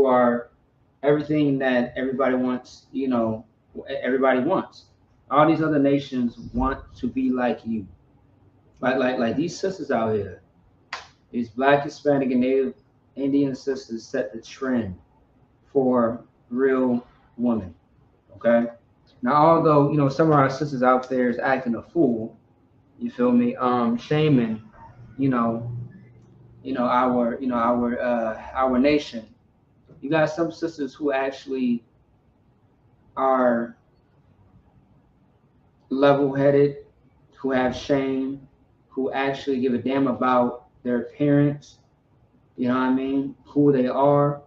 are everything that everybody wants, everybody wants. All these other nations want to be like you. Like these sisters out here, these black, Hispanic, and Native Indian sisters set the trend for real women. Okay. Now, although some of our sisters out there is acting a fool, you feel me? Shaming, you know, our nation. You got some sisters who actually are level-headed, who have shame, who actually give a damn about their appearance. You know what I mean? Who they are.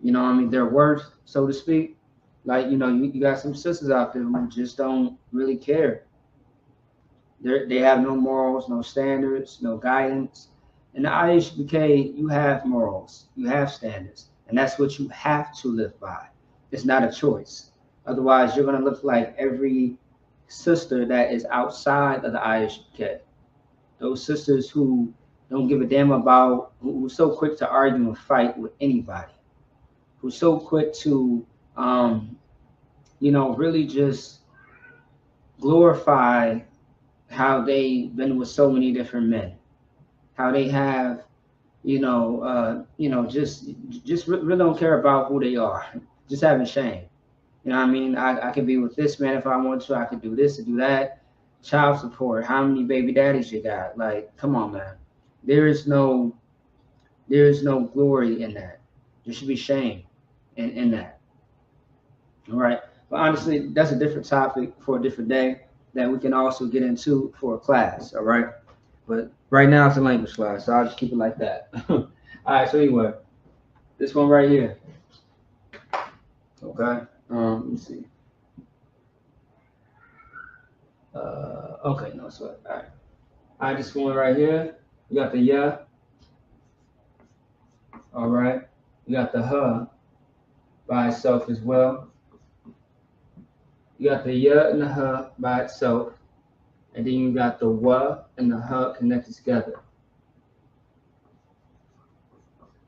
You know what I mean? Their worth, so to speak. Like you got some sisters out there who just don't really care. They have no morals, no standards, no guidance. In the IHBK, you have morals, you have standards, and that's what you have to live by. It's not a choice. Otherwise, you're going to look like every sister that is outside of the IHBK. Those sisters who don't give a damn about, who's so quick to argue and fight with anybody, who's so quick to, really just glorify how they've been with so many different men, how they have, just really don't care about who they are, just having shame. You know what I mean? I could be with this man if I want to. I could do this and do that. Child support. How many baby daddies you got? Like, come on, man. There is no, there is no glory in that. There should be shame in that. All right. But honestly, that's a different topic for a different day that we can also get into for a class. All right. But right now it's a language class, so I'll just keep it like that. All right. So anyway, this one right here. Okay. Let me see. Okay. No sweat. All right. All right. This one right here. You got the yeah. All right. You got the huh by itself as well. You got the yeah and the huh by itself, and then you got the wa and the huh connected together.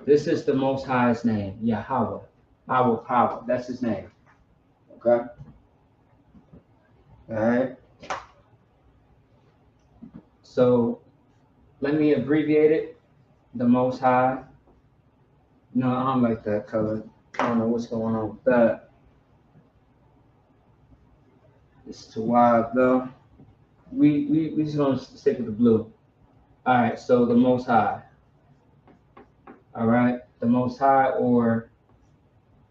This is the Most High's name, Yahweh, our power. That's his name. Okay. All right. So let me abbreviate it. The Most High. No, I don't like that color. I don't know what's going on with that. It's too wide though. We just gonna stick with the blue. All right. So the Most High. All right. The Most High or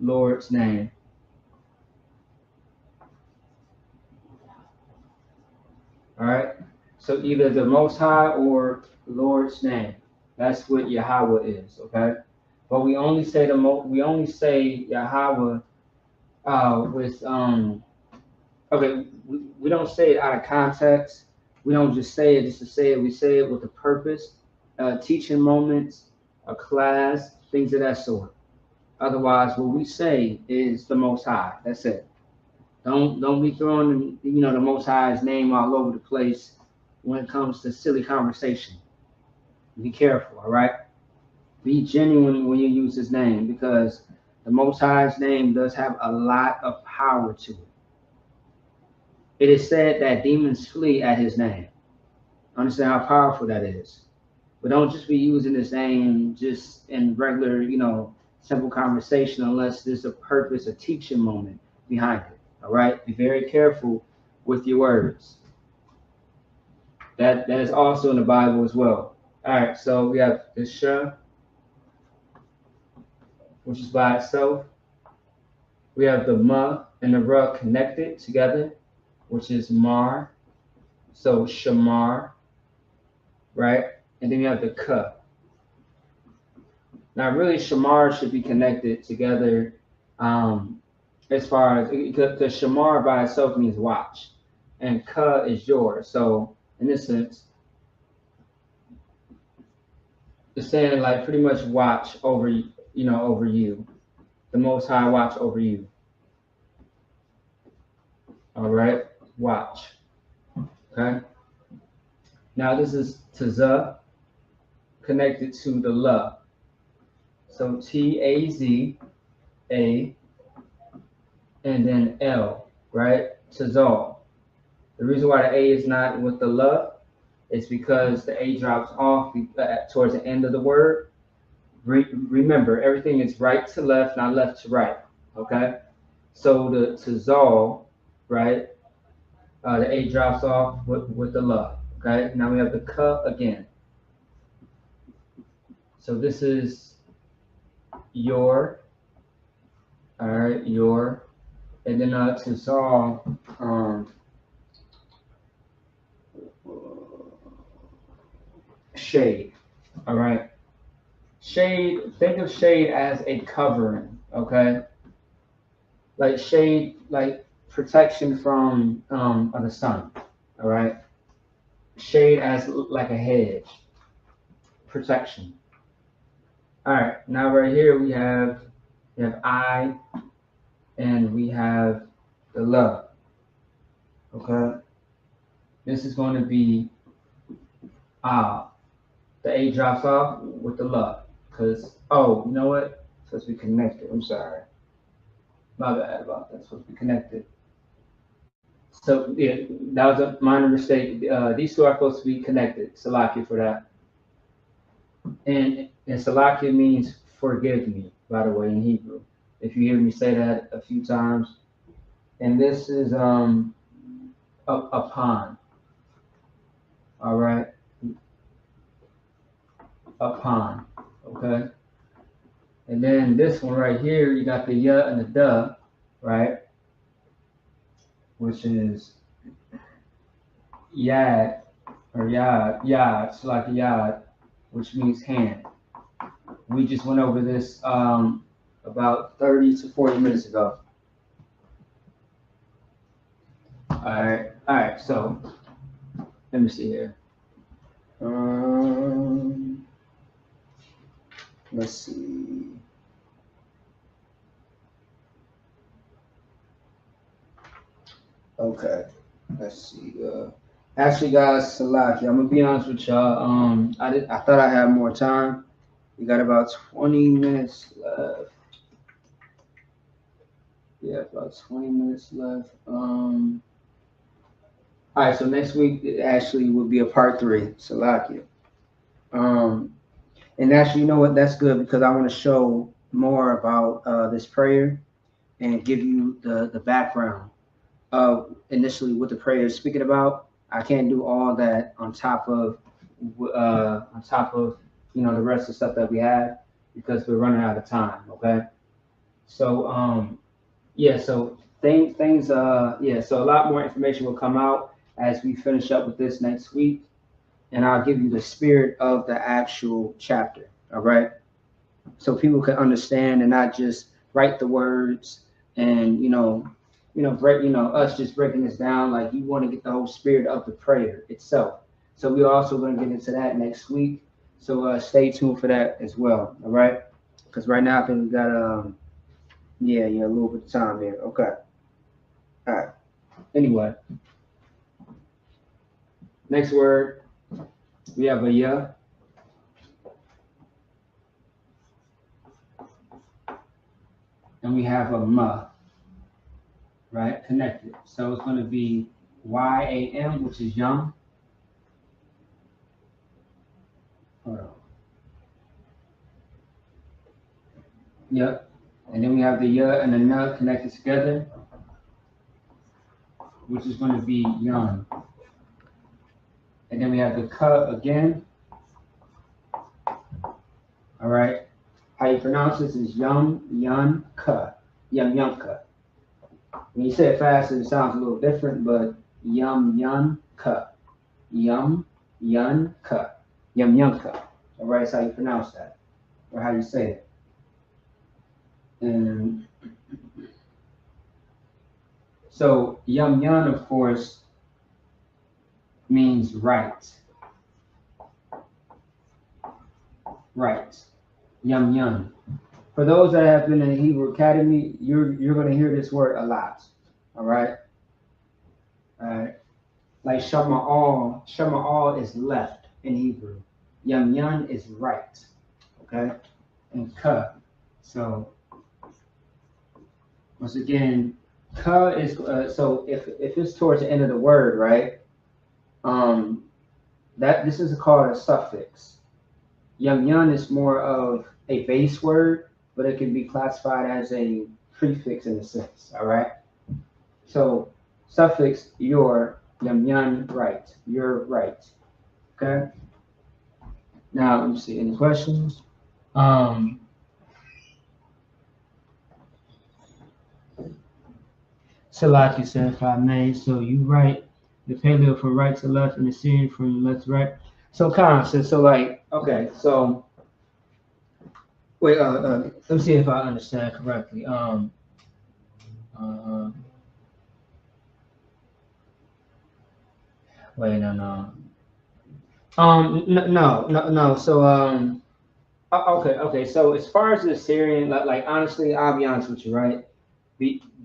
Lord's name. All right. So either the Most High or Lord's name. That's what Yahweh is. Okay. But we only say we only say Yahweh with okay, we don't say it out of context. We don't just say it just to say it. We say it with a purpose, teaching moments, a class, things of that sort. Otherwise, what we say is the Most High. That's it. Don't be throwing the Most High's name all over the place when it comes to silly conversation. Be careful, all right? Be genuine when you use his name because the Most High's name does have a lot of power to it. It is said that demons flee at his name. Understand how powerful that is. But don't just be using his name just in regular, simple conversation unless there's a purpose, a teaching moment behind it. All right? Be very careful with your words. That is also in the Bible as well. All right, so we have the Shah, which is by itself. We have the Ma and the Ra connected together, which is Mar. So Shamar, right? And then you have the Ka. Now, really, Shamar should be connected together as far as because Shamar by itself means watch, and Ka is yours. So, in this sense, it's saying like pretty much watch over over you, the Most High watch over you. All right, watch. Okay. Now this is Tazah connected to the La. So T-A-Z-A and then L, right? Tazal. The reason why the A is not with the L is because the A drops off towards the end of the word. Remember, everything is right to left, not left to right. Okay? So the Tazal, right? The A drops off with the L. Okay? Now we have the K again. So this is your, all right, your, and then Tazal, shade. All right. Shade, think of shade as a covering, okay? Like shade, like protection from of the sun, all right? Shade as like a hedge, protection. All right, now right here we have I and we have the love, okay? This is going to be ah. The A drops off with the love, because oh, you know what? It's supposed to be connected. I'm sorry. My bad about that. It's supposed to be connected. So yeah, that was a minor mistake. These two are supposed to be connected. Salakia for that. And Salakia means forgive me, by the way, in Hebrew. If you hear me say that a few times. And this is upon. All right. Upon. Okay. And then this one right here, you got the ya and the duh, right? Which is yad or yad, it's like yad, which means hand. We just went over this about 30 to 40 minutes ago. All right. So let me see here. Let's see. Okay. Let's see. Actually, guys, Salaki, I'm gonna be honest with y'all. I thought I had more time. We got about 20 minutes left. Yeah, about 20 minutes left. All right, so next week it actually will be a part 3, Salakia. And actually, you know what? That's good because I want to show more about this prayer and give you the background of initially what the prayer is speaking about. I can't do all that on top of the rest of the stuff that we have because we're running out of time. Okay, so yeah, so things yeah, so a lot more information will come out as we finish up with this next week, and I'll give you the spirit of the actual chapter. All right, so people can understand and not just write the words and break us just breaking this down. Like you want to get the whole spirit of the prayer itself. So we're also going to get into that next week. So stay tuned for that as well. All right, because right now I think we got yeah, a little bit of time here. Okay, all right. Anyway, next word we have a ya. And we have a ma, right? Connected. So it's going to be YAM, which is yum. Hold on. Yep. And then we have the ya and the na connected together, which is going to be yum. And then we have the ka again. All right. How you pronounce this is yum, yun, ka. Yum, yum, ka. When you say it fast, it sounds a little different, but yum, yun, ka. Yum, yun, ka. Yum, yum, ka. All right, that's how you pronounce that, or how you say it. And so yum, yun, of course, means right. Right. Yum, yum. For those that have been in the Hebrew Academy, you're going to hear this word a lot. All right. All right. Like Shama'al is left in Hebrew. Yum yum is right. Okay. and ka. So once again, ka is so if it's towards the end of the word, right? That this is called a suffix. Yun is more of a base word, but it can be classified as a prefix in a sense. All right. So suffix your yun right. You're right. Okay. Now let me see any questions. Um, Salaki said, if I may, so you write the paleo from right to left and the Syrian from left to right. So constant. So like, okay, so wait, let me see if I understand correctly. Uh, wait, no. No. So okay. So as far as the Syrian, like honestly, I'll be honest with you, right?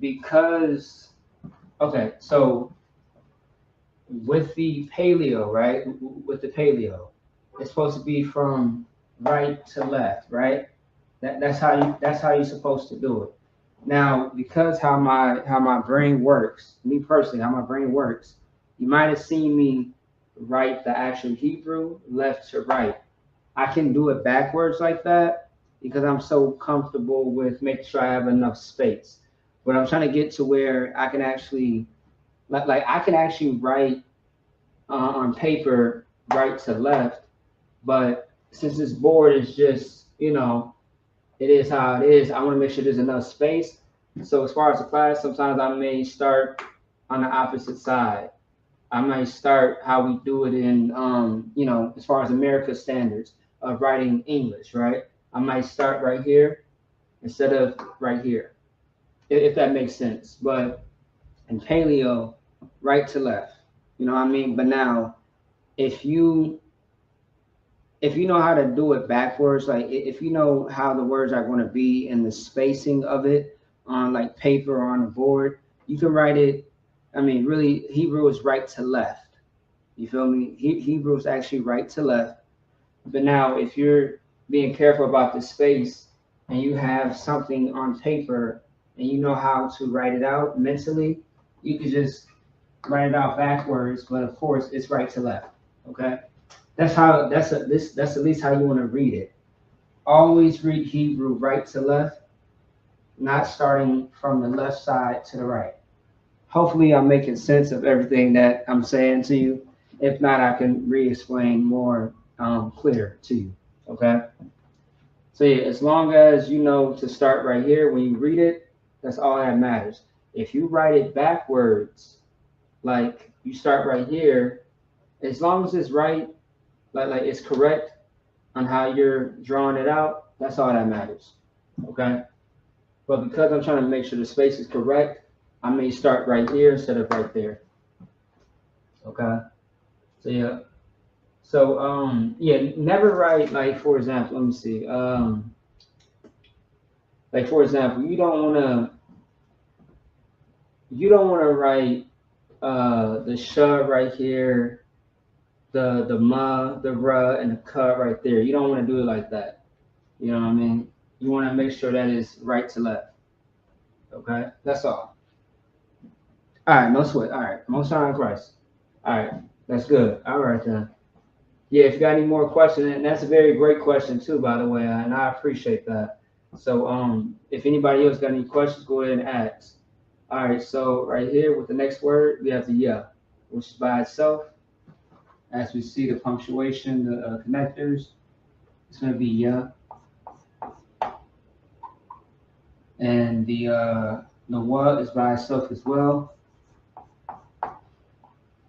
Because okay, so with the paleo, right? With the paleo, it's supposed to be from right to left, right? That's how you're supposed to do it. Now, because how my brain works, me personally, how my brain works, you might have seen me write the actual Hebrew left to right. I can do it backwards like that because I'm so comfortable with making sure I have enough space. But I'm trying to get to where I can actually like I can actually write on paper right to left, but since this board is just it is how it is. I want to make sure there's enough space. So as far as the class, sometimes I may start on the opposite side. I might start how we do it in, as far as America standards of writing English, right? I might start right here instead of right here, if that makes sense. But in paleo, right to left, you know what I mean? But now, if you if you know how to do it backwards, like if you know how the words are going to be and the spacing of it on like paper or on a board, you can write it. I mean, really, Hebrew is right to left. You feel me? Hebrew is actually right to left. But now, if you're being careful about the space and you have something on paper and you know how to write it out mentally, you can just write it out backwards. But of course, it's right to left. Okay. That's at least how you want to read it. Always read Hebrew right to left, not starting from the left side to the right. Hopefully I'm making sense of everything that I'm saying to you. If not, I can re-explain more clear to you. Okay. So yeah, as long as you know to start right here when you read it, that's all that matters. If you write it backwards, like you start right here, as long as it's right, like it's correct on how you're drawing it out, that's all that matters. Okay. But because I'm trying to make sure the space is correct, I may start right here instead of right there. Okay. So yeah. So yeah, never write like for example, let me see. Like for example, you don't wanna write the sh right here, the ma, the ra, and the ka right there. You don't want to do it like that. You know what I mean? You want to make sure that is right to left. Okay, that's all. All right, no sweat. All right, most high in Christ. All right, that's good. All right then. Yeah, if you got any more questions, and that's a very great question too, by the way, and I appreciate that. So if anybody else got any questions, go ahead and ask. All right, so right here with the next word, we have the yeah, which is by itself. As we see the punctuation, the connectors, it's going to be yeah, and the wa is by itself as well.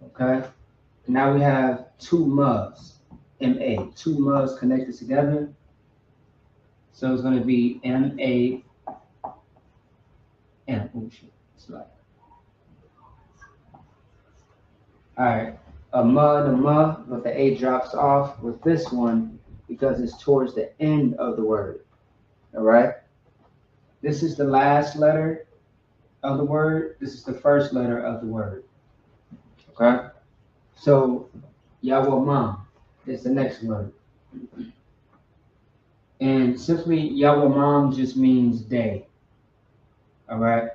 Okay. Now we have two mugs, ma, two mugs connected together. So it's going to be ma m. Oh shit, it's like all right. A ma and a ma, but the a drops off with this one because it's towards the end of the word. All right. This is the last letter of the word. This is the first letter of the word. Okay. So Yawamam is the next word. And simply Yawamam just means day. All right.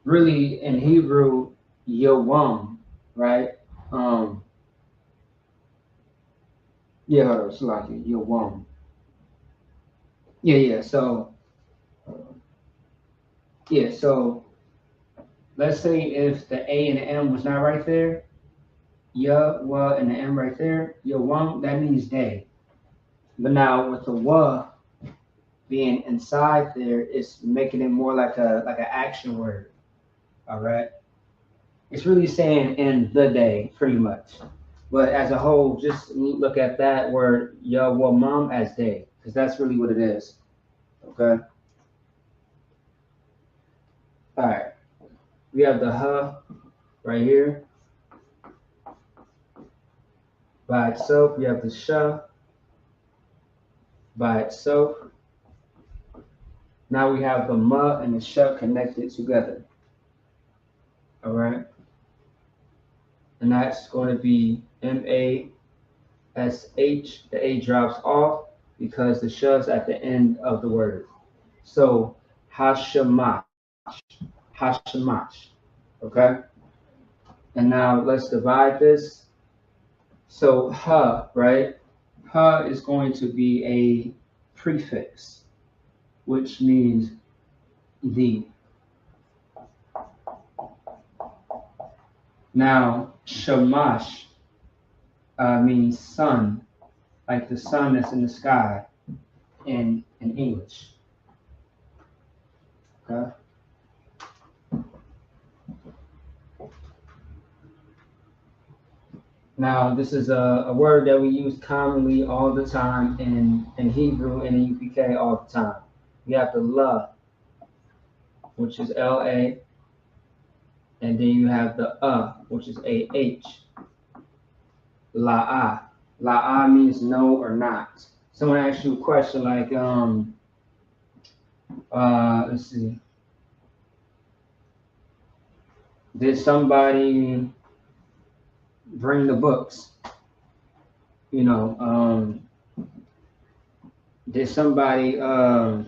Really, in Hebrew, Yawam, right? Um, yeah, it's like Yawam. Yeah. So let's say if the A and the M was not right there, wa and the M right there, Yawam, that means day. But now with the wa being inside there, it's making it more like an action word. All right. It's really saying in the day, pretty much. But as a whole, just look at that word Yawamam as day, because that's really what it is. Okay. All right. We have the right here by itself. We have the by itself. Now we have the and the connected together. All right. And that's going to be MASH. The A drops off because the sh's at the end of the word. So Hashamash. Hashamash. Okay? And now let's divide this. So right? Is going to be a prefix, which means the. Now, Shamash means sun, like the sun that's in the sky in English. Okay? Now, this is a word that we use commonly all the time in Hebrew and in UPK all the time. We have the la, which is LA, and then you have the which is AH. La'ah. La'ah means no or not. Someone asks you a question like, let's see. Did somebody bring the books? You know, did somebody, I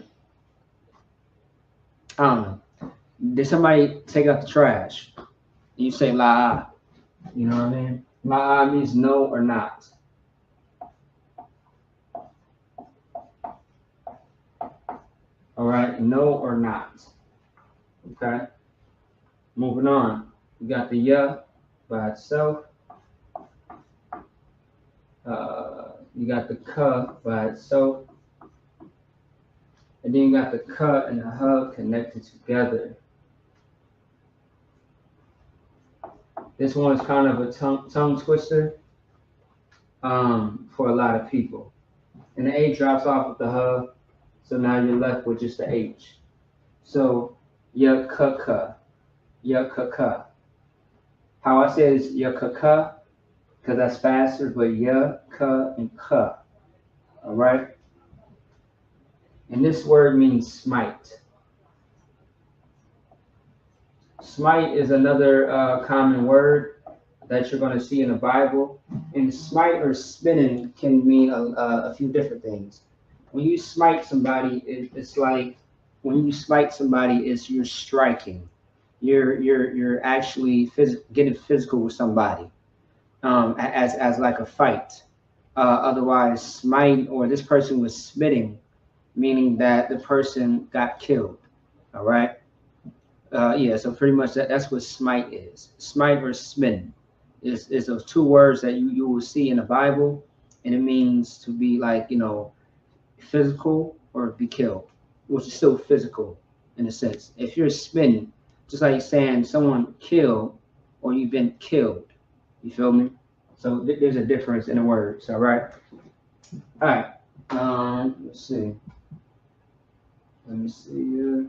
don't know, did somebody take out the trash? You say la'ah. You know what I mean? La'ah means no or not. All right, no or not. Okay. Moving on. We got the by itself. You got the by itself. And then you got the and the connected together. This one is kind of a tongue twister for a lot of people. And the A drops off with the so now you're left with just the H. So yakaka. How I say is yakaka, because that's faster, but ka and ka. All right? And this word means smite. Smite is another common word that you're going to see in the Bible. And smite or spinning can mean a few different things. When you smite somebody, it's like when you smite somebody, it's you're striking. You're actually getting physical with somebody, as like a fight. Otherwise, smite or this person was smitting, meaning that the person got killed. All right. So pretty much that's what smite is. Smite or smitten is those two words that you will see in the Bible, and it means to be like, physical or be killed, which is still physical in a sense. If you're smitten, just like saying someone killed or you've been killed, you feel me? So there's a difference in the words. All right. All right. Let's see. Let me see here.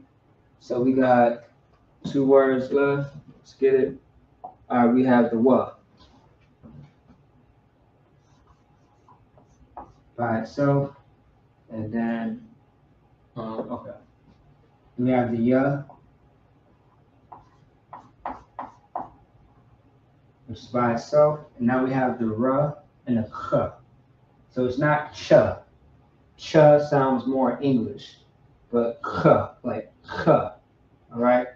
So we got 2 words left. Let's get it. All right, we have the wa by itself, and then okay, we have the ya, which is by itself, and now we have the ra, and a k. So it's not ch. Ch sounds more English, but k, like k. All right.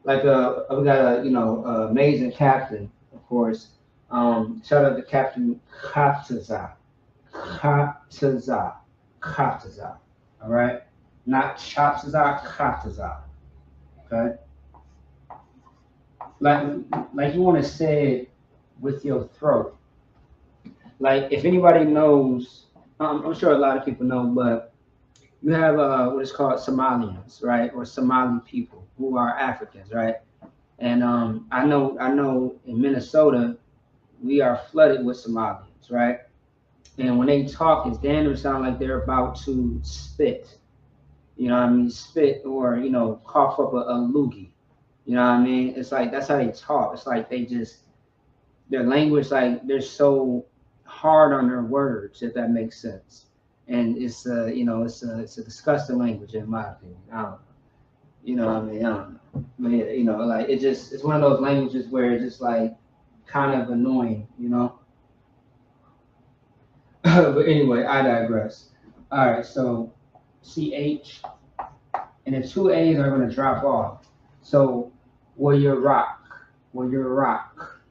Like we got a amazing captain, of course. Shout out to Captain Kataza, Kataza, Kataza. All right, not Chataza, Kataza. Okay, like like you want to say it with your throat. Like if anybody knows, I'm sure a lot of people know, but you have what is called Somalians, right, or Somali people who are Africans, right? And I know in Minnesota we are flooded with Somalians, right? And when they talk, it's damn near sound like they're about to spit. You know what I mean? Spit or cough up a loogie. You know what I mean? It's like that's how they talk. It's like they just their language, like they're so hard on their words, if that makes sense. And it's it's a disgusting language in my opinion. I don't know. You know what I mean? I don't know. But yeah, like it's one of those languages where it's just like kind of annoying, But anyway, I digress. All right, so CH, and the two A's are going to drop off. So, will you rock? Will you rock?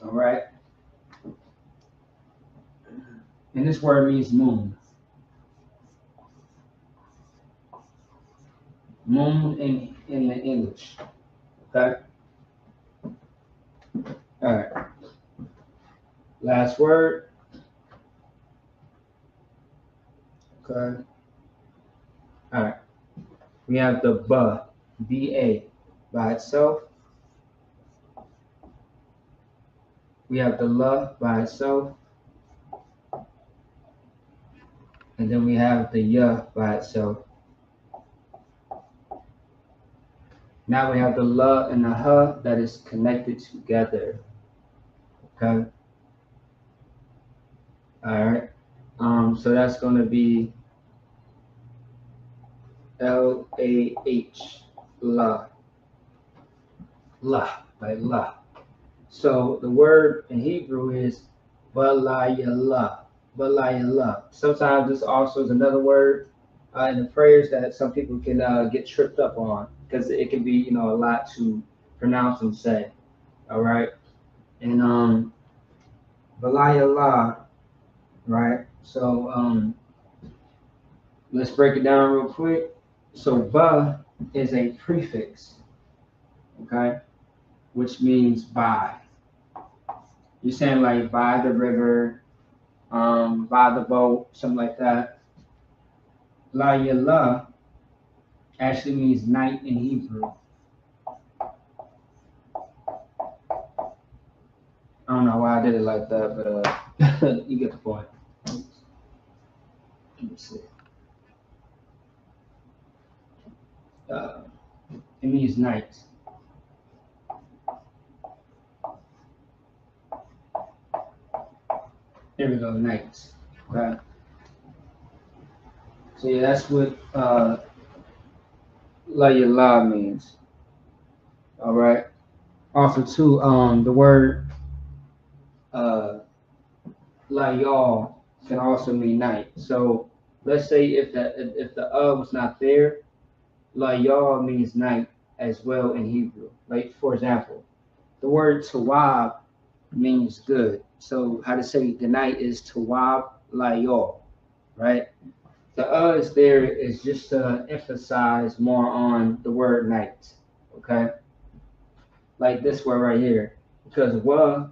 All right. And this word means moon. Moon in the English. Okay. All right. Last word. Okay. All right. We have the B-A by itself. We have the la by itself. And then we have the ya by itself. Now we have the la and the ha that is connected together. Okay. All right. So that's going to be L-A-H, la, like la. So the word in Hebrew is balayala, balayala. Sometimes this also is another word in the prayers that some people can get tripped up on because it can be, a lot to pronounce and say. All right. And balayala, right? So let's break it down real quick. So ba is a prefix, okay, which means by. You're saying like by the river, by the boat, something like that. La yala actually means night in Hebrew. I don't know why I did it like that, but you get the point. Let me see. Uh, it means night. There we go, night. Okay. So yeah, that's what la yala means. All right. Also, too, the word uh, la y'all can also mean night. So let's say if the was not there, la y'all means night as well in Hebrew. Like for example, the word tawab means good. So how to say the night is tawab la y'all, right? The is there is just to emphasize more on the word night. Okay, like this word right here, because wa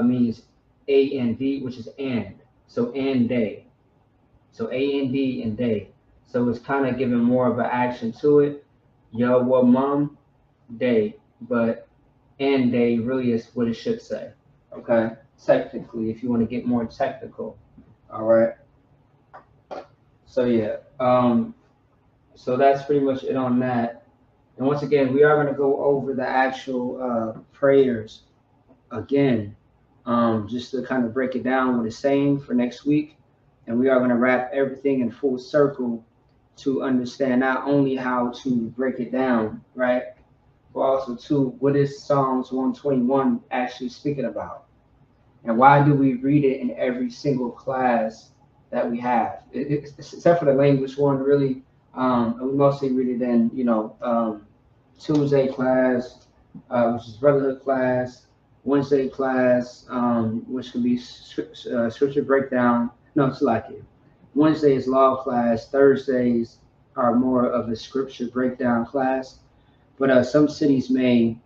means a and d, which is and. So and day. So a and d and day. So it's kind of giving more of an action to it. Yo wa mum day, but and day really is what it should say. Okay, technically, if you want to get more technical. All right. So yeah. So that's pretty much it on that. And once again, we are going to go over the actual prayers again, just to kind of break it down what it's saying for next week. And we are going to wrap everything in full circle to understand not only how to break it down, right, but also, too, what is Psalms 121 actually speaking about? And why do we read it in every single class that we have? Except for the language one, really, we mostly read it in, Tuesday class, which is brotherhood class, Wednesday class, which could be scripture breakdown. No, it's like it. Wednesday is law class. Thursdays are more of a scripture breakdown class. But some cities may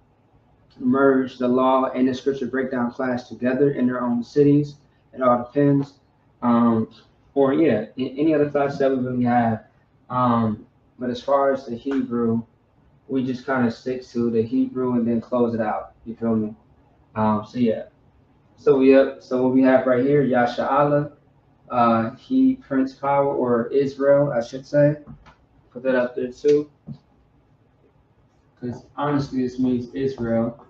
merge the law and the scripture breakdown class together in their own cities. It all depends. Um, or yeah, any other class that we really have. But as far as the Hebrew, we just kind of stick to the Hebrew and then close it out. You feel me? So yeah. So yeah. So what we have right here, Yasha'Allah, he Prince Power or Israel, I should say. Put that up there too, because honestly, this means Israel.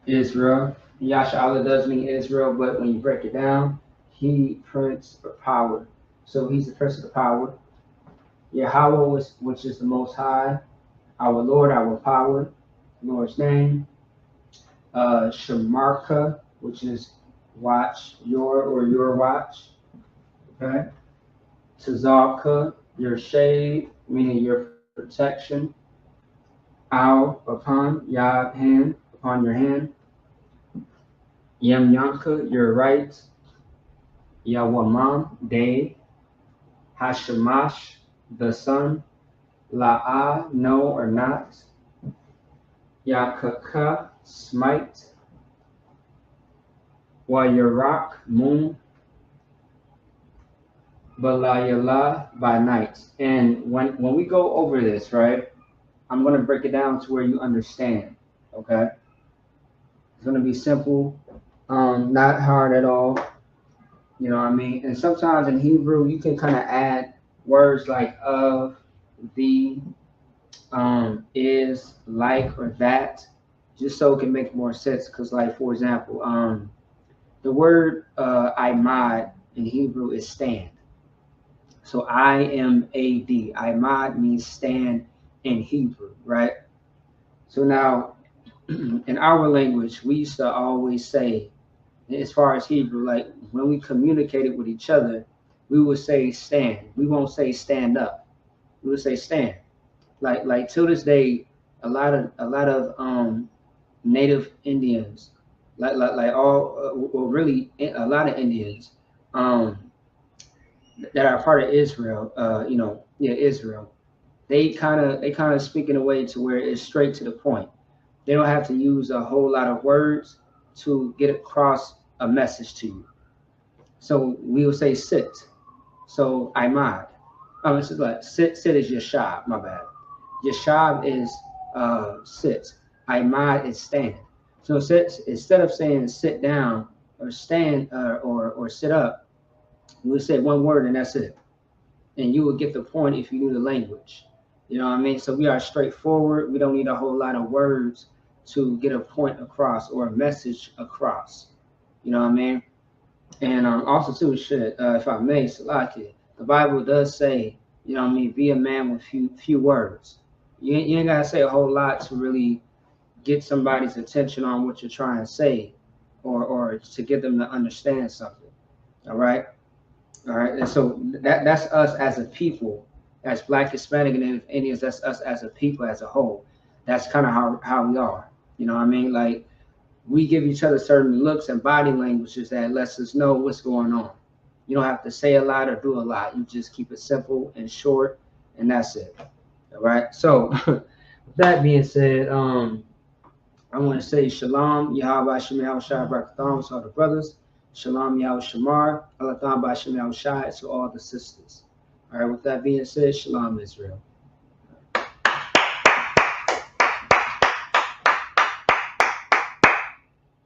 Israel. Yasha'Allah does mean Israel, but when you break it down, he Prince of Power. So he's the Prince of the Power. Yahweh, which is the Most High, our Lord, our power, Lord's name. Shamarka, which is watch, your watch. Okay. Tazalka, your shade, meaning your protection. Al, upon, Yah, hand, upon your hand. Yem Yanka, your right. Yawamam, day. Hashamash, the sun. La'ah, no or not. Yakaka, smite. Wayarak, moon. Balayala, by night. And when we go over this, right, I'm going to break it down to where you understand, okay? It's going to be simple, not hard at all, you know what I mean? And sometimes in Hebrew, you can kind of add words like of, the, is, like, or that, just so it can make more sense. Because, like, for example, the word imad in Hebrew is stand. So I-M-A-D. Imad means stand in Hebrew, right? So now, in our language, we used to always say, as far as Hebrew, like when we communicated with each other, we would say stand. We won't say stand up. We would say stand. Like till this day, a lot of native Indians, like all, well, really a lot of Indians, that are part of Israel, Israel. They kind of speak in a way to where it's straight to the point. They don't have to use a whole lot of words to get across a message to you. So we will say sit. So imad. It's like sit is yashab. My bad. Yashab is sit. Imad is stand. So sit, instead of saying sit down or stand or sit up, we would say one word and that's it. And you would get the point if you knew the language. You know what I mean? So we are straightforward. We don't need a whole lot of words to get a point across or a message across. You know what I mean? And also too, if I may, Salaki, the Bible does say, you know what I mean, be a man with few words. You ain't gotta say a whole lot to really get somebody's attention on what you're trying to say, or to get them to understand something. All right. All right, and so that's us as a people, as Black, Hispanic, and Native Indians. That's us as a people, as a whole. That's kind of how we are. You know what I mean? Like we give each other certain looks and body languages that lets us know what's going on. You don't have to say a lot or do a lot. You just keep it simple and short, and that's it. All right. So, with that being said, I want to say Shalom, Yahweh Shem Shai Barakatham to all the brothers. Shalom Yahweh Shamar, Alatham Bashem Yahweh Shai to all the sisters. All right, with that being said, Shalom Israel.